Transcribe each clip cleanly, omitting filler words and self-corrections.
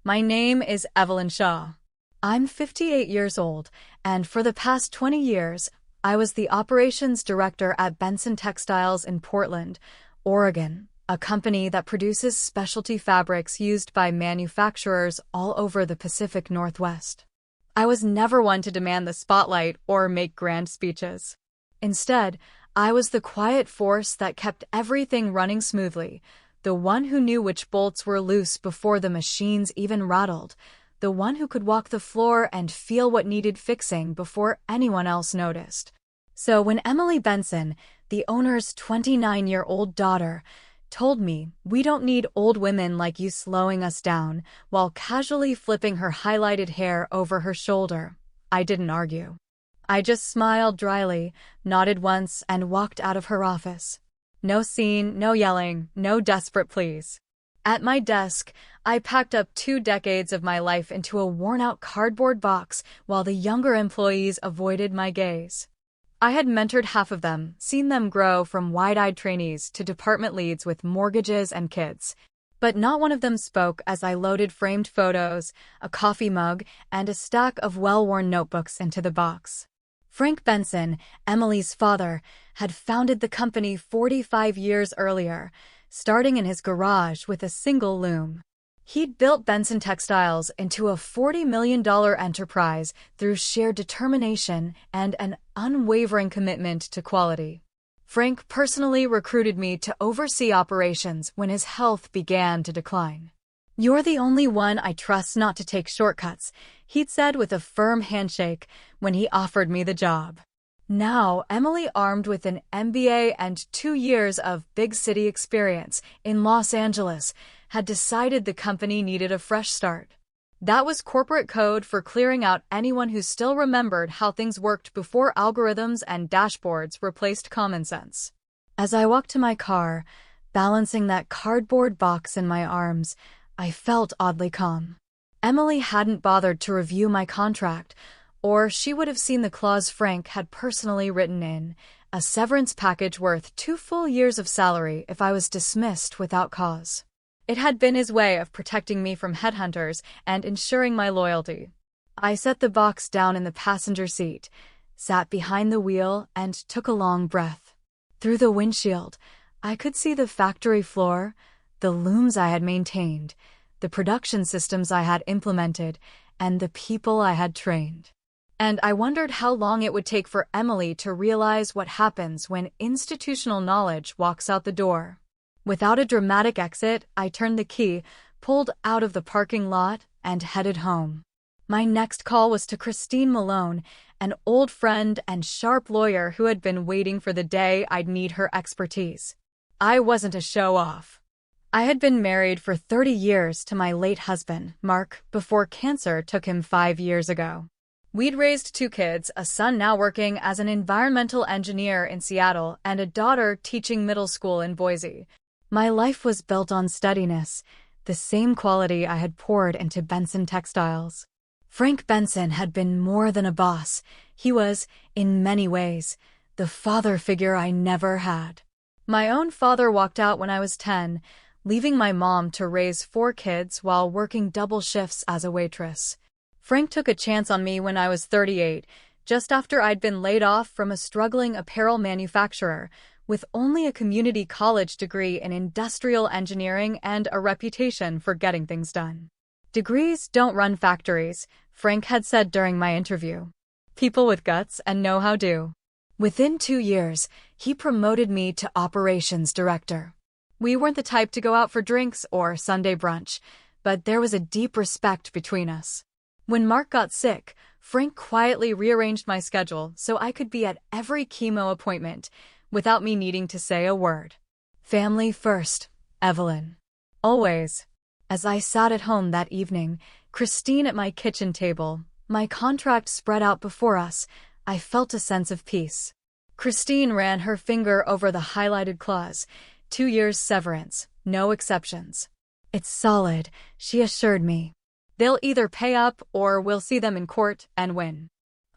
My name is Evelyn Shaw. I'm 58 years old, and for the past 20 years, I was the operations director at Benson Textiles in Portland, Oregon, a company that produces specialty fabrics used by manufacturers all over the Pacific Northwest. I was never one to demand the spotlight or make grand speeches. Instead, I was the quiet force that kept everything running smoothly, the one who knew which bolts were loose before the machines even rattled, the one who could walk the floor and feel what needed fixing before anyone else noticed. So when Emily Benson, the owner's 29-year-old daughter, told me, "We don't need old women like you slowing us down," while casually flipping her highlighted hair over her shoulder, I didn't argue. I just smiled dryly, nodded once, and walked out of her office. No scene, no yelling, no desperate pleas. At my desk, I packed up 2 decades of my life into a worn-out cardboard box while the younger employees avoided my gaze. I had mentored half of them, seen them grow from wide-eyed trainees to department leads with mortgages and kids. But not one of them spoke as I loaded framed photos, a coffee mug, and a stack of well-worn notebooks into the box. Frank Benson, Emily's father, had founded the company 45 years earlier, starting in his garage with a single loom. He'd built Benson Textiles into a $40 million enterprise through sheer determination and an unwavering commitment to quality. Frank personally recruited me to oversee operations when his health began to decline. "You're the only one I trust not to take shortcuts," he'd said with a firm handshake when he offered me the job. Now, Emily, armed with an MBA and 2 years of big city experience in Los Angeles, had decided the company needed a fresh start. That was corporate code for clearing out anyone who still remembered how things worked before algorithms and dashboards replaced common sense. As I walked to my car, balancing that cardboard box in my arms, I felt oddly calm. Emily hadn't bothered to review my contract, or she would have seen the clause Frank had personally written in, a severance package worth 2 full years of salary if I was dismissed without cause. It had been his way of protecting me from headhunters and ensuring my loyalty. I set the box down in the passenger seat, sat behind the wheel, and took a long breath. Through the windshield, I could see the factory floor, the looms I had maintained, the production systems I had implemented, and the people I had trained. And I wondered how long it would take for Emily to realize what happens when institutional knowledge walks out the door. Without a dramatic exit, I turned the key, pulled out of the parking lot, and headed home. My next call was to Christine Malone, an old friend and sharp lawyer who had been waiting for the day I'd need her expertise. I wasn't a show-off. I had been married for 30 years to my late husband, Mark, before cancer took him 5 years ago. We'd raised 2 kids, a son now working as an environmental engineer in Seattle and a daughter teaching middle school in Boise. My life was built on steadiness, the same quality I had poured into Benson Textiles. Frank Benson had been more than a boss. He was, in many ways, the father figure I never had. My own father walked out when I was 10, leaving my mom to raise 4 kids while working double shifts as a waitress. Frank took a chance on me when I was 38, just after I'd been laid off from a struggling apparel manufacturer, with only a community college degree in industrial engineering and a reputation for getting things done. "Degrees don't run factories," Frank had said during my interview. "People with guts and know-how do." Within 2 years, he promoted me to operations director. We weren't the type to go out for drinks or Sunday brunch, but there was a deep respect between us. When Mark got sick, Frank quietly rearranged my schedule so I could be at every chemo appointment, without me needing to say a word. Family first, Evelyn. Always. As I sat at home that evening, Christine at my kitchen table, my contract spread out before us, I felt a sense of peace. Christine ran her finger over the highlighted clause, 2 years severance, no exceptions. "It's solid," she assured me. "They'll either pay up or we'll see them in court and win."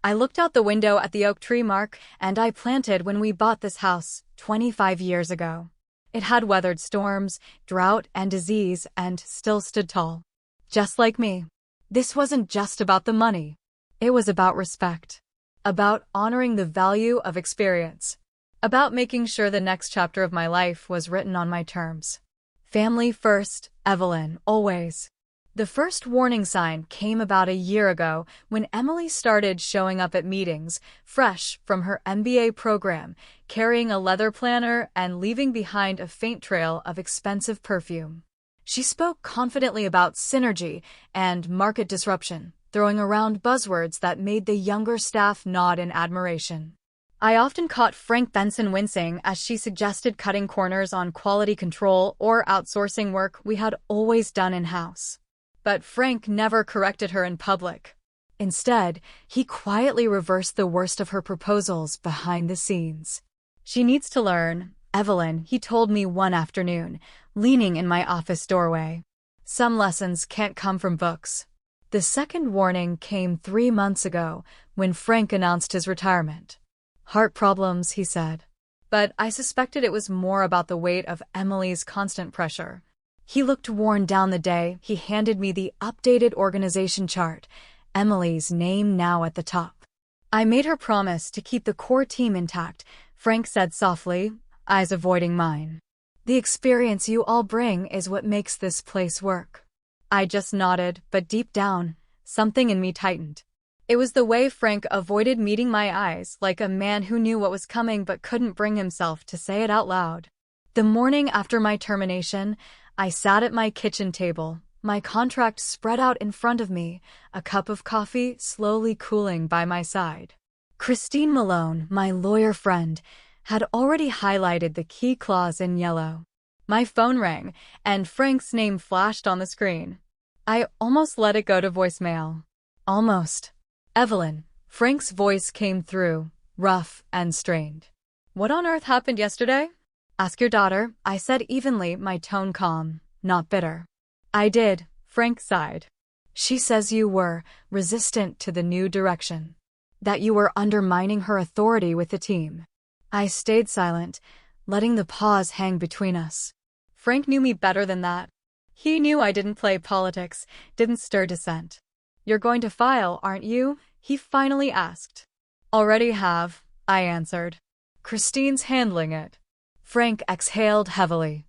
I looked out the window at the oak tree Mark and I planted when we bought this house 25 years ago. It had weathered storms, drought, and disease, and still stood tall. just like me. This wasn't just about the money. It was about respect, about honoring the value of experience, about making sure the next chapter of my life was written on my terms. Family first, Evelyn, always. The first warning sign came about a year ago when Emily started showing up at meetings, fresh from her MBA program, carrying a leather planner and leaving behind a faint trail of expensive perfume. She spoke confidently about synergy and market disruption, throwing around buzzwords that made the younger staff nod in admiration. I often caught Frank Benson wincing as she suggested cutting corners on quality control or outsourcing work we had always done in-house. But Frank never corrected her in public. Instead, he quietly reversed the worst of her proposals behind the scenes. She needs to learn, Evelyn, he told me one afternoon, leaning in my office doorway. Some lessons can't come from books. The second warning came 3 months ago when Frank announced his retirement. Heart problems, he said. But I suspected it was more about the weight of Emily's constant pressure. He looked worn down the day he handed me the updated organization chart, Emily's name now at the top. I made her promise to keep the core team intact, Frank said softly, eyes avoiding mine. The experience you all bring is what makes this place work. I just nodded, but deep down, something in me tightened. It was the way Frank avoided meeting my eyes, like a man who knew what was coming but couldn't bring himself to say it out loud. The morning after my termination, I sat at my kitchen table, my contract spread out in front of me, a cup of coffee slowly cooling by my side. Christine Malone, my lawyer friend, had already highlighted the key clause in yellow. My phone rang, and Frank's name flashed on the screen. I almost let it go to voicemail. Almost. Evelyn, Frank's voice came through, rough and strained. What on earth happened yesterday? Ask your daughter, I said evenly, my tone calm, not bitter. I did, Frank sighed. She says you were resistant to the new direction, that you were undermining her authority with the team. I stayed silent, letting the pause hang between us. Frank knew me better than that. He knew I didn't play politics, didn't stir dissent. You're going to file, aren't you? He finally asked. Already have, I answered. Christine's handling it. Frank exhaled heavily.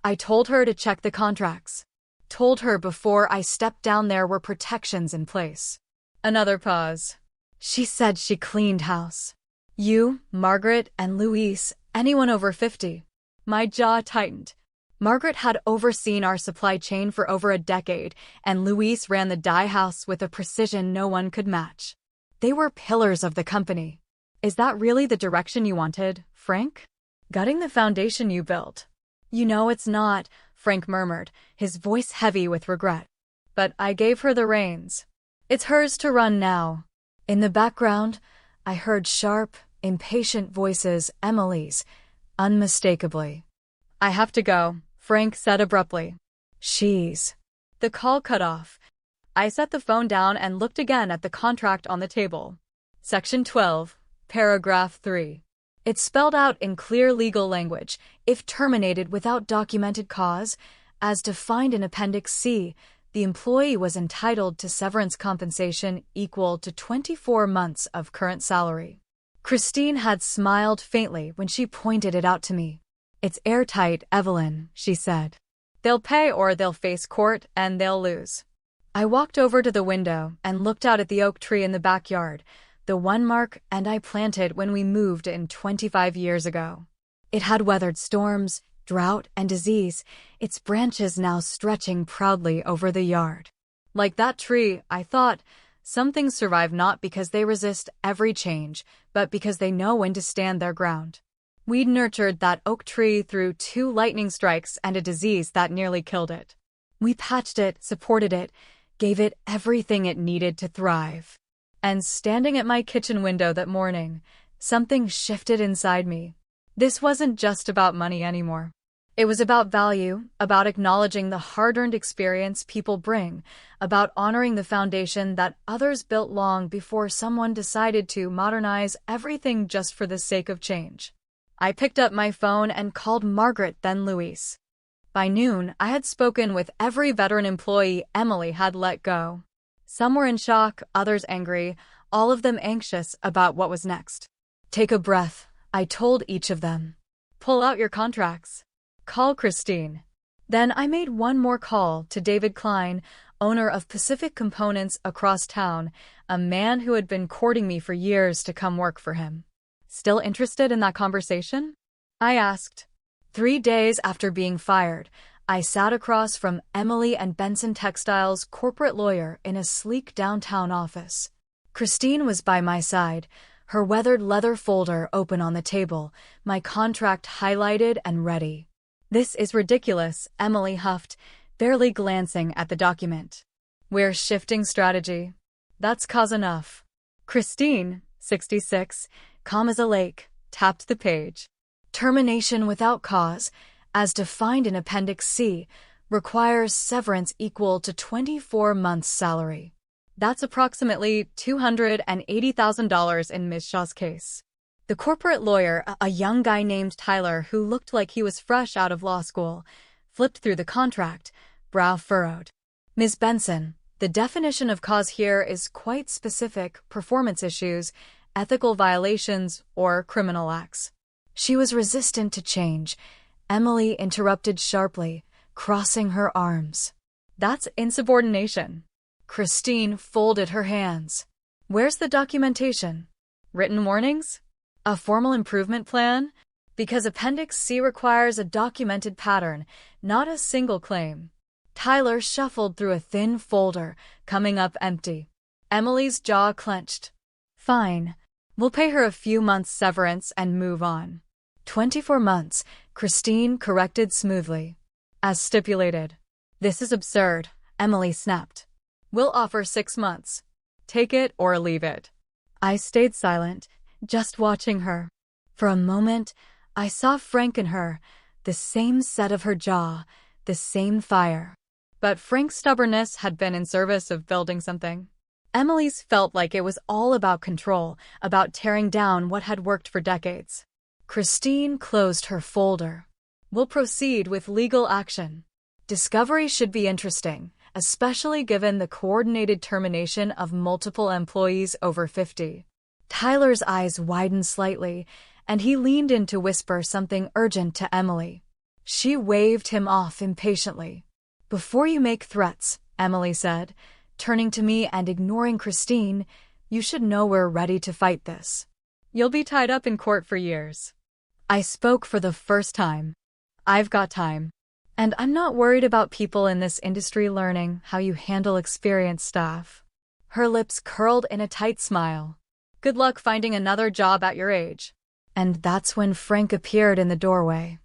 I told her to check the contracts. Told her before I stepped down there were protections in place. Another pause. She said she cleaned house. You, Margaret, and Luis, anyone over 50. My jaw tightened. Margaret had overseen our supply chain for over a decade, and Luis ran the dye house with a precision no one could match. They were pillars of the company. Is that really the direction you wanted, Frank? Gutting the foundation you built. You know it's not, Frank murmured, his voice heavy with regret. But I gave her the reins. It's hers to run now. In the background, I heard sharp, impatient voices, Emily's, unmistakably. I have to go, Frank said abruptly. She's. The call cut off. I set the phone down and looked again at the contract on the table. Section 12, paragraph 3. It spelled out in clear legal language, if terminated without documented cause, as defined in Appendix C, the employee was entitled to severance compensation equal to 24 months of current salary. Christine had smiled faintly when she pointed it out to me. It's airtight, Evelyn, she said. They'll pay or they'll face court and they'll lose. I walked over to the window and looked out at the oak tree in the backyard, the one Mark and I planted when we moved in 25 years ago. It had weathered storms, drought, and disease, its branches now stretching proudly over the yard. Like that tree, I thought, some things survive not because they resist every change, but because they know when to stand their ground. We'd nurtured that oak tree through 2 lightning strikes and a disease that nearly killed it. We patched it, supported it, gave it everything it needed to thrive. And standing at my kitchen window that morning, something shifted inside me. This wasn't just about money anymore. It was about value, about acknowledging the hard-earned experience people bring, about honoring the foundation that others built long before someone decided to modernize everything just for the sake of change. I picked up my phone and called Margaret, then Luis. By noon, I had spoken with every veteran employee Emily had let go. Some were in shock, others angry, all of them anxious about what was next. Take a breath, I told each of them. Pull out your contracts. Call Christine. Then I made one more call to David Klein, owner of Pacific Components across town, a man who had been courting me for years to come work for him. Still interested in that conversation? I asked. 3 days after being fired, I sat across from Emily and Benson Textiles' corporate lawyer in a sleek downtown office. Christine was by my side, her weathered leather folder open on the table, my contract highlighted and ready. This is ridiculous, Emily huffed, barely glancing at the document. We're shifting strategy. That's cause enough. Christine, 66, calm as a lake, tapped the page. Termination without cause, as defined in Appendix C, requires severance equal to 24 months' salary. That's approximately $280,000 in Ms. Shaw's case. The corporate lawyer, a young guy named Tyler who looked like he was fresh out of law school, flipped through the contract, brow furrowed. Ms. Benson, the definition of cause here is quite specific: performance issues, ethical violations, or criminal acts. She was resistant to change. Emily interrupted sharply, crossing her arms. That's insubordination. Christine folded her hands. Where's the documentation? Written warnings? A formal improvement plan? Because Appendix C requires a documented pattern, not a single claim. Tyler shuffled through a thin folder, coming up empty. Emily's jaw clenched. Fine. We'll pay her a few months' severance and move on. 24 months, Christine corrected smoothly. As stipulated. This is absurd, Emily snapped. We'll offer 6 months. Take it or leave it. I stayed silent, just watching her. For a moment, I saw Frank in her, the same set of her jaw, the same fire. But Frank's stubbornness had been in service of building something. Emily's felt like it was all about control, about tearing down what had worked for decades. Christine closed her folder. We'll proceed with legal action. Discovery should be interesting, especially given the coordinated termination of multiple employees over 50. Tyler's eyes widened slightly, and he leaned in to whisper something urgent to Emily. She waved him off impatiently. Before you make threats, Emily said, turning to me and ignoring Christine, you should know we're ready to fight this. You'll be tied up in court for years. I spoke for the first time. I've got time. And I'm not worried about people in this industry learning how you handle experienced staff. Her lips curled in a tight smile. Good luck finding another job at your age. And that's when Frank appeared in the doorway.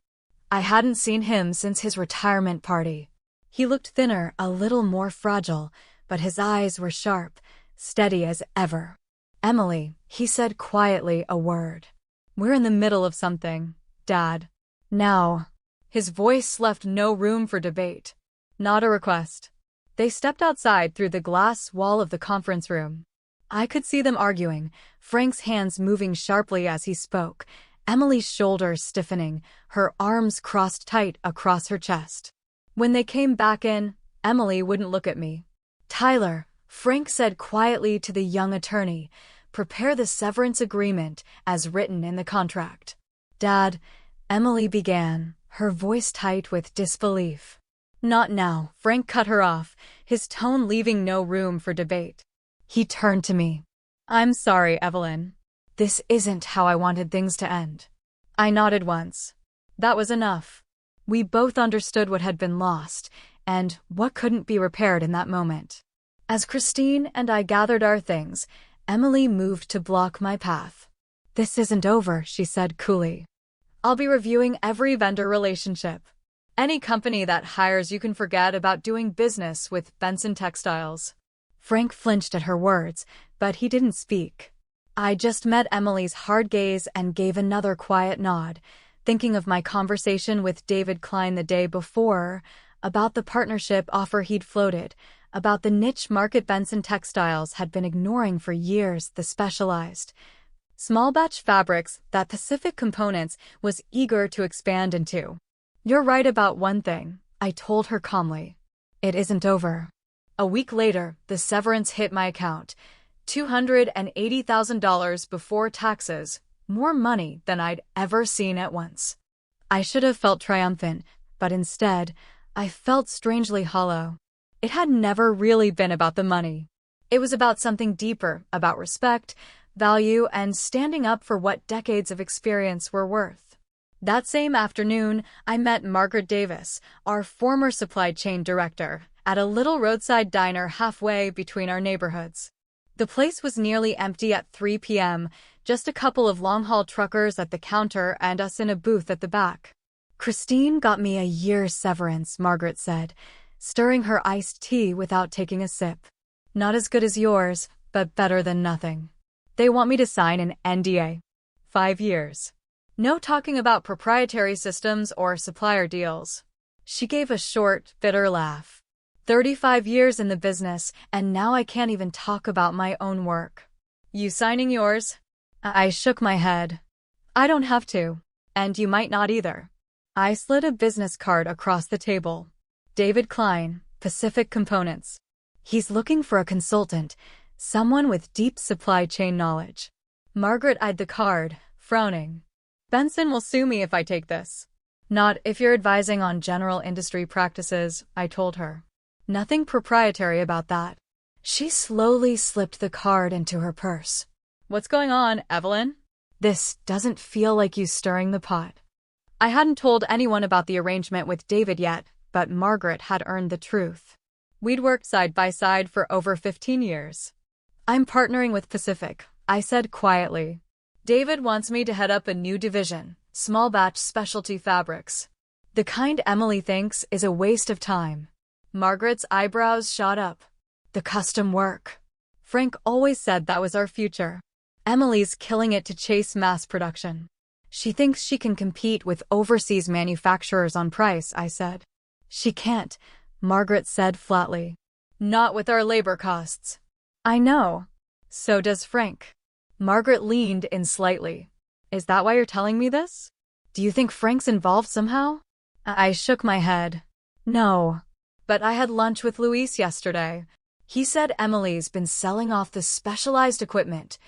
I hadn't seen him since his retirement party. He looked thinner, a little more fragile, but his eyes were sharp, steady as ever. Emily, he said quietly a word. We're in the middle of something, Dad. Now. His voice left no room for debate. Not a request. They stepped outside through the glass wall of the conference room. I could see them arguing, Frank's hands moving sharply as he spoke, Emily's shoulders stiffening, her arms crossed tight across her chest. When they came back in, Emily wouldn't look at me. Tyler, Frank said quietly to the young attorney, prepare the severance agreement as written in the contract. Dad, Emily began, her voice tight with disbelief. Not now, Frank cut her off, his tone leaving no room for debate. He turned to me. I'm sorry, Evelyn. This isn't how I wanted things to end. I nodded once. That was enough. We both understood what had been lost, and what couldn't be repaired in that moment. As Christine and I gathered our things, Emily moved to block my path. This isn't over, she said coolly. I'll be reviewing every vendor relationship. Any company that hires you can forget about doing business with Benson Textiles. Frank flinched at her words, but he didn't speak. I just met Emily's hard gaze and gave another quiet nod, thinking of my conversation with David Klein the day before, about the partnership offer he'd floated, about the niche market Benson Textiles had been ignoring for years, the specialized, small batch fabrics that Pacific Components was eager to expand into. You're right about one thing, I told her calmly. It isn't over. A week later, the severance hit my account. $280,000 before taxes, more money than I'd ever seen at once. I should have felt triumphant, but instead, I felt strangely hollow. It had never really been about the money. It was about something deeper, about respect, value, and standing up for what decades of experience were worth. That same afternoon, I met Margaret Davis, our former supply chain director, at a little roadside diner halfway between our neighborhoods. The place was nearly empty at 3 p.m., just a couple of long-haul truckers at the counter and us in a booth at the back. Christine got me a year's severance, Margaret said, stirring her iced tea without taking a sip. Not as good as yours, but better than nothing. They want me to sign an NDA. 5 years. No talking about proprietary systems or supplier deals. She gave a short, bitter laugh. 35 years in the business, and now I can't even talk about my own work. You signing yours? I shook my head. I don't have to. And you might not either. I slid a business card across the table. David Klein, Pacific Components. He's looking for a consultant, someone with deep supply chain knowledge. Margaret eyed the card, frowning. Benson will sue me if I take this. Not if you're advising on general industry practices, I told her. Nothing proprietary about that. She slowly slipped the card into her purse. What's going on, Evelyn? This doesn't feel like you stirring the pot. I hadn't told anyone about the arrangement with David yet, but Margaret had earned the truth. We'd worked side by side for over 15 years. I'm partnering with Pacific, I said quietly. David wants me to head up a new division, small batch specialty fabrics. The kind Emily thinks is a waste of time. Margaret's eyebrows shot up. The custom work. Frank always said that was our future. Emily's killing it to chase mass production. She thinks she can compete with overseas manufacturers on price, I said. She can't, Margaret said flatly. Not with our labor costs. I know. So does Frank. Margaret leaned in slightly. Is that why you're telling me this? Do you think Frank's involved somehow? I shook my head. No. But I had lunch with Luis yesterday. He said Emily's been selling off the specialized equipment,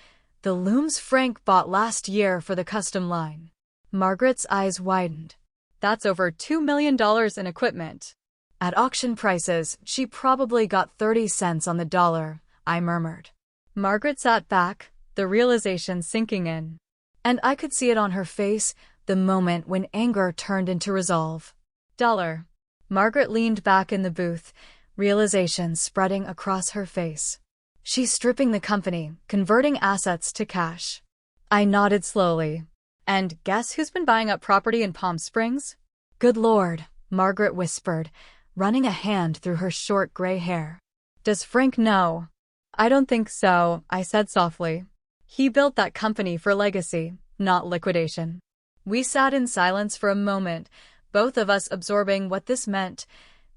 the looms Frank bought last year for the custom line. Margaret's eyes widened. That's over $2 million in equipment. At auction prices, she probably got 30 cents on the dollar, I murmured. Margaret sat back, the realization sinking in. And I could see it on her face, the moment when anger turned into resolve. Dollar. Margaret leaned back in the booth, realization spreading across her face. She's stripping the company, converting assets to cash. I nodded slowly. And guess who's been buying up property in Palm Springs? Good Lord, Margaret whispered, running a hand through her short gray hair. Does Frank know? I don't think so, I said softly. He built that company for legacy, not liquidation. We sat in silence for a moment, both of us absorbing what this meant,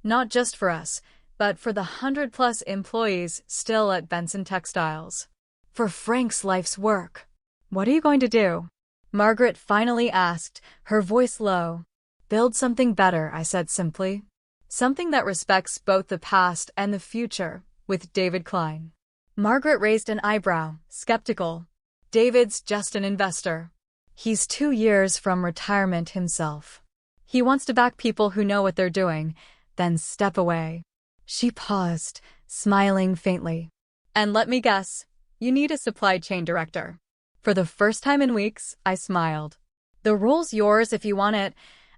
not just for us, but for the 100+ employees still at Benson Textiles. For Frank's life's work. What are you going to do? Margaret finally asked, her voice low. Build something better, I said simply. Something that respects both the past and the future, with David Klein. Margaret raised an eyebrow, skeptical. David's just an investor. He's 2 years from retirement himself. He wants to back people who know what they're doing, then step away. She paused, smiling faintly. And let me guess, you need a supply chain director. For the first time in weeks, I smiled. The role's yours if you want it,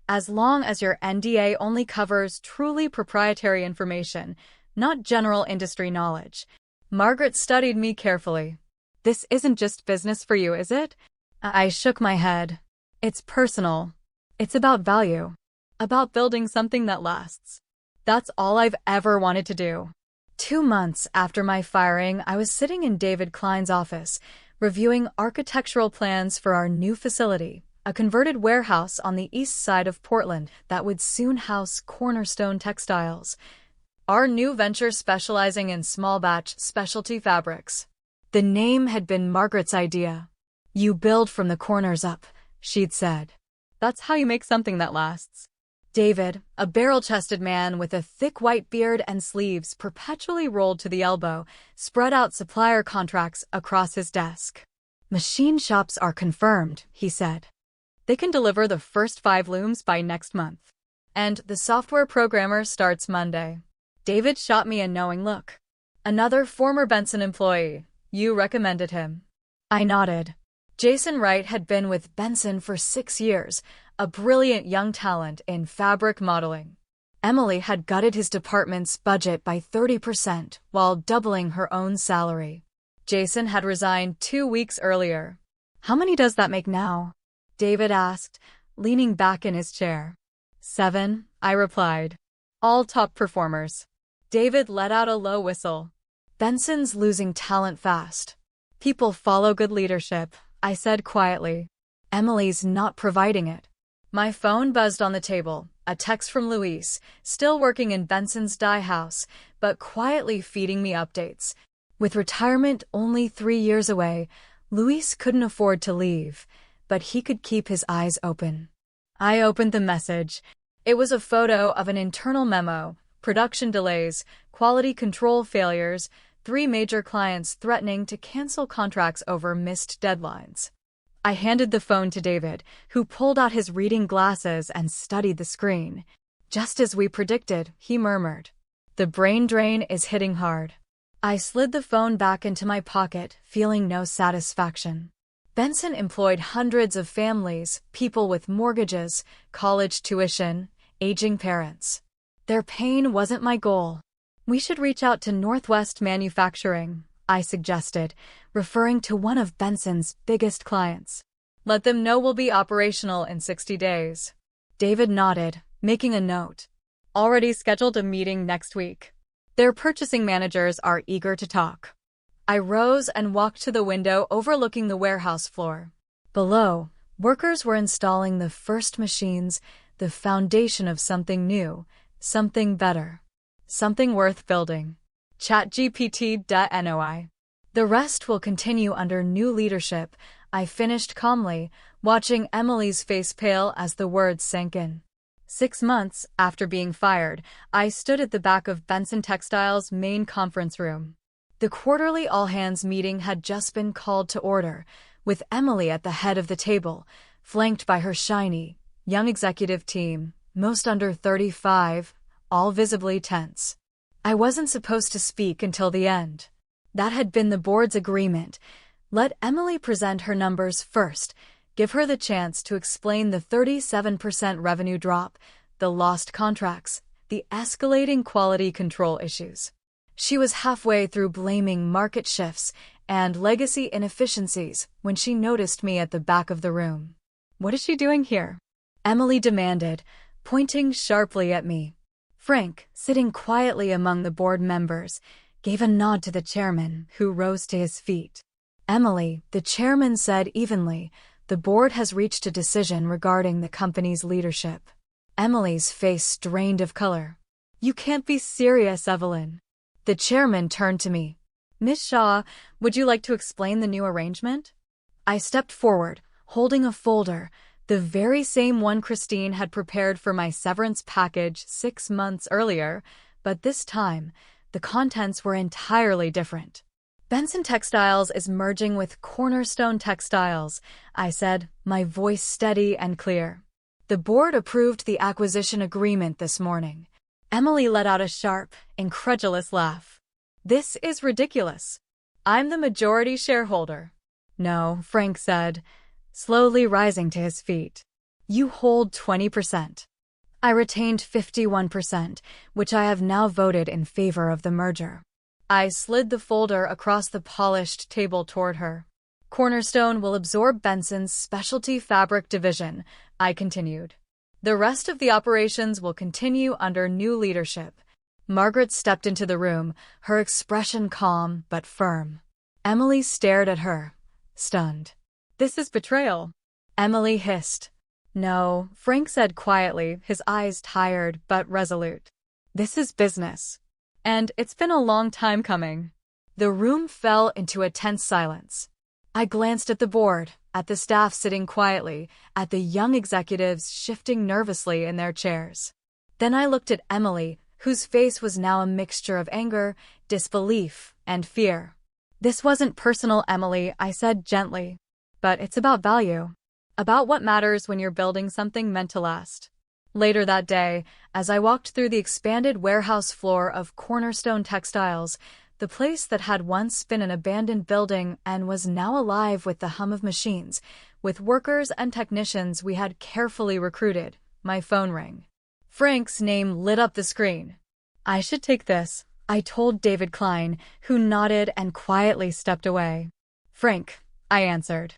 as long as your NDA only covers truly proprietary information, not general industry knowledge. Margaret studied me carefully. This isn't just business for you, is it? I shook my head. It's personal. It's about value. About building something that lasts. That's all I've ever wanted to do. 2 months after my firing, I was sitting in David Klein's office, reviewing architectural plans for our new facility, a converted warehouse on the east side of Portland that would soon house Cornerstone Textiles, our new venture specializing in small batch specialty fabrics. The name had been Margaret's idea. You build from the corners up, she'd said. That's how you make something that lasts. David, a barrel-chested man with a thick white beard and sleeves perpetually rolled to the elbow, spread out supplier contracts across his desk. "Machine shops are confirmed," he said. "They can deliver the first 5 looms by next month. And the software programmer starts Monday." David shot me a knowing look. "Another former Benson employee. You recommended him." I nodded. Jason Wright had been with Benson for 6 years, a brilliant young talent in fabric modeling. Emily had gutted his department's budget by 30% while doubling her own salary. Jason had resigned 2 weeks earlier. "How many does that make now?" David asked, leaning back in his chair. 7, I replied. "All top performers." David let out a low whistle. "Benson's losing talent fast." "People follow good leadership," I said quietly. "Emily's not providing it." My phone buzzed on the table, a text from Luis, still working in Benson's dye house, but quietly feeding me updates. With retirement only 3 years away, Luis couldn't afford to leave, but he could keep his eyes open. I opened the message. It was a photo of an internal memo, production delays, quality control failures, 3 major clients threatening to cancel contracts over missed deadlines. I handed the phone to David, who pulled out his reading glasses and studied the screen. "Just as we predicted," he murmured. "The brain drain is hitting hard." I slid the phone back into my pocket, feeling no satisfaction. Benson employed hundreds of families, people with mortgages, college tuition, aging parents. Their pain wasn't my goal. "We should reach out to Northwest Manufacturing," I suggested, referring to one of Benson's biggest clients. "Let them know we'll be operational in 60 days. David nodded, making a note. "Already scheduled a meeting next week. Their purchasing managers are eager to talk." I rose and walked to the window overlooking the warehouse floor. Below, workers were installing the first machines, the foundation of something new, something better, something worth building. ChatGPT.noi. "The rest will continue under new leadership," I finished calmly, watching Emily's face pale as the words sank in. 6 months after being fired, I stood at the back of Benson Textiles' main conference room. The quarterly all-hands meeting had just been called to order, with Emily at the head of the table, flanked by her shiny, young executive team, most under 35, all visibly tense. I wasn't supposed to speak until the end. That had been the board's agreement. Let Emily present her numbers first, give her the chance to explain the 37% revenue drop, the lost contracts, the escalating quality control issues. She was halfway through blaming market shifts and legacy inefficiencies when she noticed me at the back of the room. "What is she doing here?" Emily demanded, pointing sharply at me. Frank, sitting quietly among the board members, gave a nod to the chairman, who rose to his feet. "Emily," the chairman said evenly, "the board has reached a decision regarding the company's leadership." Emily's face drained of color. "You can't be serious, Evelyn." The chairman turned to me. "Miss Shaw, would you like to explain the new arrangement?" I stepped forward, holding a folder, the very same one Christine had prepared for my severance package 6 months earlier, but this time, the contents were entirely different. "Benson Textiles is merging with Cornerstone Textiles," I said, my voice steady and clear. "The board approved the acquisition agreement this morning." Emily let out a sharp, incredulous laugh. "This is ridiculous. I'm the majority shareholder." "No," Frank said, slowly rising to his feet. "You hold 20%. I retained 51%, which I have now voted in favor of the merger." I slid the folder across the polished table toward her. "Cornerstone will absorb Benson's specialty fabric division," I continued. "The rest of the operations will continue under new leadership." Margaret stepped into the room, her expression calm but firm. Emily stared at her, stunned. "This is betrayal," Emily hissed. "No," Frank said quietly, his eyes tired but resolute. "This is business. And it's been a long time coming." The room fell into a tense silence. I glanced at the board, at the staff sitting quietly, at the young executives shifting nervously in their chairs. Then I looked at Emily, whose face was now a mixture of anger, disbelief, and fear. "This wasn't personal, Emily," I said gently. "But it's about value. About what matters when you're building something meant to last." Later that day, as I walked through the expanded warehouse floor of Cornerstone Textiles, the place that had once been an abandoned building and was now alive with the hum of machines, with workers and technicians we had carefully recruited, my phone rang. Frank's name lit up the screen. "I should take this," I told David Klein, who nodded and quietly stepped away. "Frank," I answered.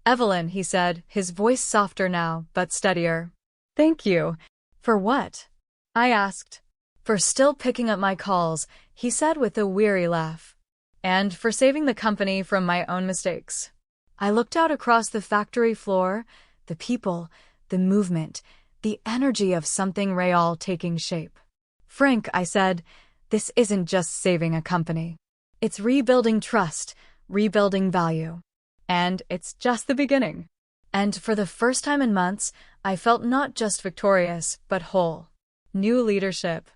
"Evelyn," he said, his voice softer now, but steadier. "Thank you." "For what?" I asked. "For still picking up my calls," he said with a weary laugh. "And for saving the company from my own mistakes." I looked out across the factory floor, the people, the movement, the energy of something real taking shape. "Frank," I said, "this isn't just saving a company. It's rebuilding trust, rebuilding value. And it's just the beginning." And for the first time in months, I felt not just victorious, but whole. New leadership.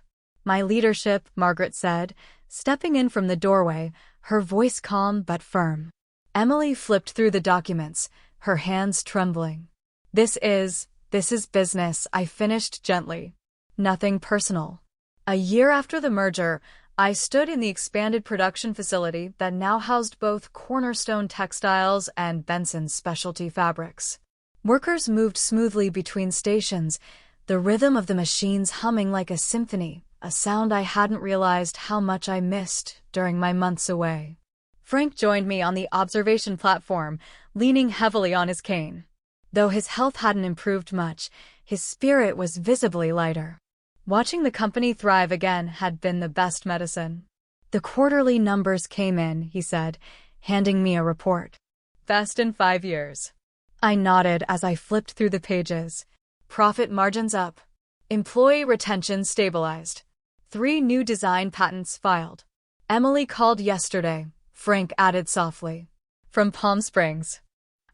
"My leadership," Margaret said, stepping in from the doorway, her voice calm but firm. Emily flipped through the documents, her hands trembling. This is business," I finished gently. "Nothing personal." A year after the merger, I stood in the expanded production facility that now housed both Cornerstone Textiles and Benson's Specialty Fabrics. Workers moved smoothly between stations, the rhythm of the machines humming like a symphony, a sound I hadn't realized how much I missed during my months away. Frank joined me on the observation platform, leaning heavily on his cane. Though his health hadn't improved much, his spirit was visibly lighter. Watching the company thrive again had been the best medicine. "The quarterly numbers came in," he said, handing me a report. "Best in 5 years." I nodded as I flipped through the pages. Profit margins up. Employee retention stabilized. 3 new design patents filed. "Emily called yesterday," Frank added softly. "From Palm Springs."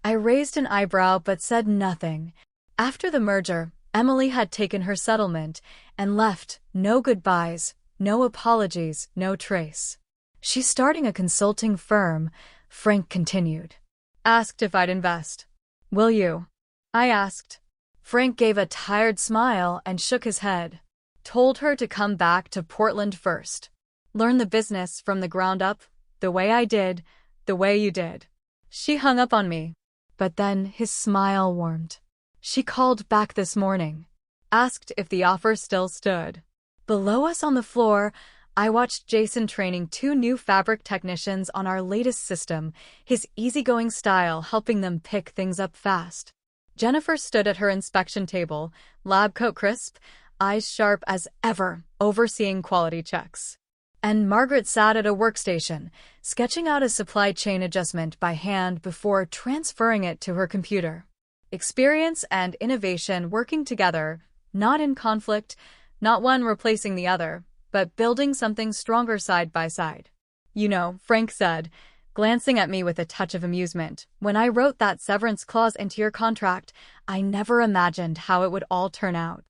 I raised an eyebrow but said nothing. After the merger, Emily had taken her settlement and left, no goodbyes, no apologies, no trace. "She's starting a consulting firm," Frank continued. "Asked if I'd invest. Will you?" I asked. Frank gave a tired smile and shook his head. "Told her to come back to Portland first. Learn the business from the ground up, the way I did, the way you did." She hung up on me. But then his smile warmed. "She called back this morning. Asked if the offer still stood." Below us on the floor, I watched Jason training 2 new fabric technicians on our latest system, his easygoing style helping them pick things up fast. Jennifer stood at her inspection table, lab coat crisp, eyes sharp as ever, overseeing quality checks. And Margaret sat at a workstation, sketching out a supply chain adjustment by hand before transferring it to her computer. Experience and innovation working together, not in conflict, not one replacing the other, but building something stronger side by side. "You know," Frank said, glancing at me with a touch of amusement, "when I wrote that severance clause into your contract, I never imagined how it would all turn out."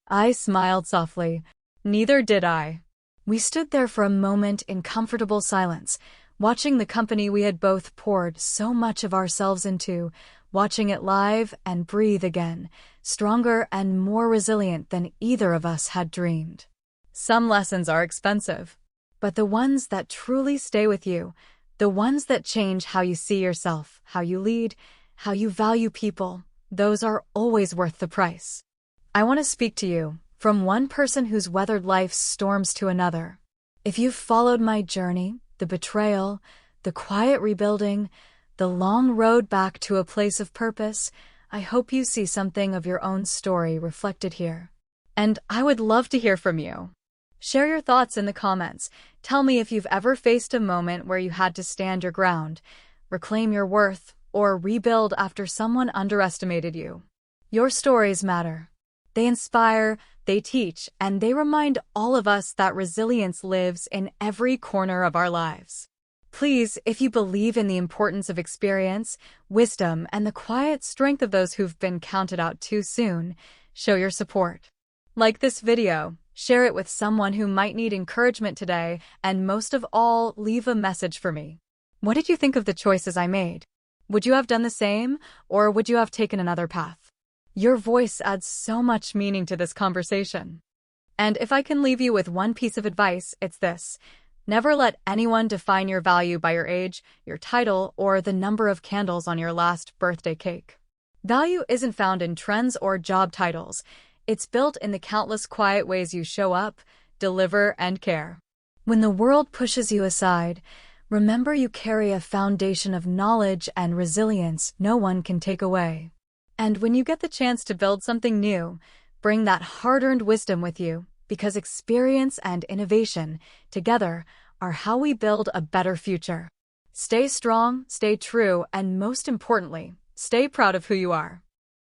I smiled softly. Neither did I. We stood there for a moment in comfortable silence, watching the company we had both poured so much of ourselves into, watching it live and breathe again, stronger and more resilient than either of us had dreamed. Some lessons are expensive, but the ones that truly stay with you, the ones that change how you see yourself, how you lead, how you value people, those are always worth the price. I want to speak to you, from one person who's weathered life's storms to another. If you've followed my journey, the betrayal, the quiet rebuilding, the long road back to a place of purpose, I hope you see something of your own story reflected here. And I would love to hear from you. Share your thoughts in the comments. Tell me if you've ever faced a moment where you had to stand your ground, reclaim your worth, or rebuild after someone underestimated you. Your stories matter. They inspire, they teach, and they remind all of us that resilience lives in every corner of our lives. Please, if you believe in the importance of experience, wisdom, and the quiet strength of those who've been counted out too soon, show your support. Like this video, share it with someone who might need encouragement today, and most of all, leave a message for me. What did you think of the choices I made? Would you have done the same, or would you have taken another path? Your voice adds so much meaning to this conversation. And if I can leave you with one piece of advice, it's this. Never let anyone define your value by your age, your title, or the number of candles on your last birthday cake. Value isn't found in trends or job titles. It's built in the countless quiet ways you show up, deliver, and care. When the world pushes you aside, remember you carry a foundation of knowledge and resilience no one can take away. And when you get the chance to build something new, bring that hard-earned wisdom with you, because experience and innovation, together, are how we build a better future. Stay strong, stay true, and most importantly, stay proud of who you are.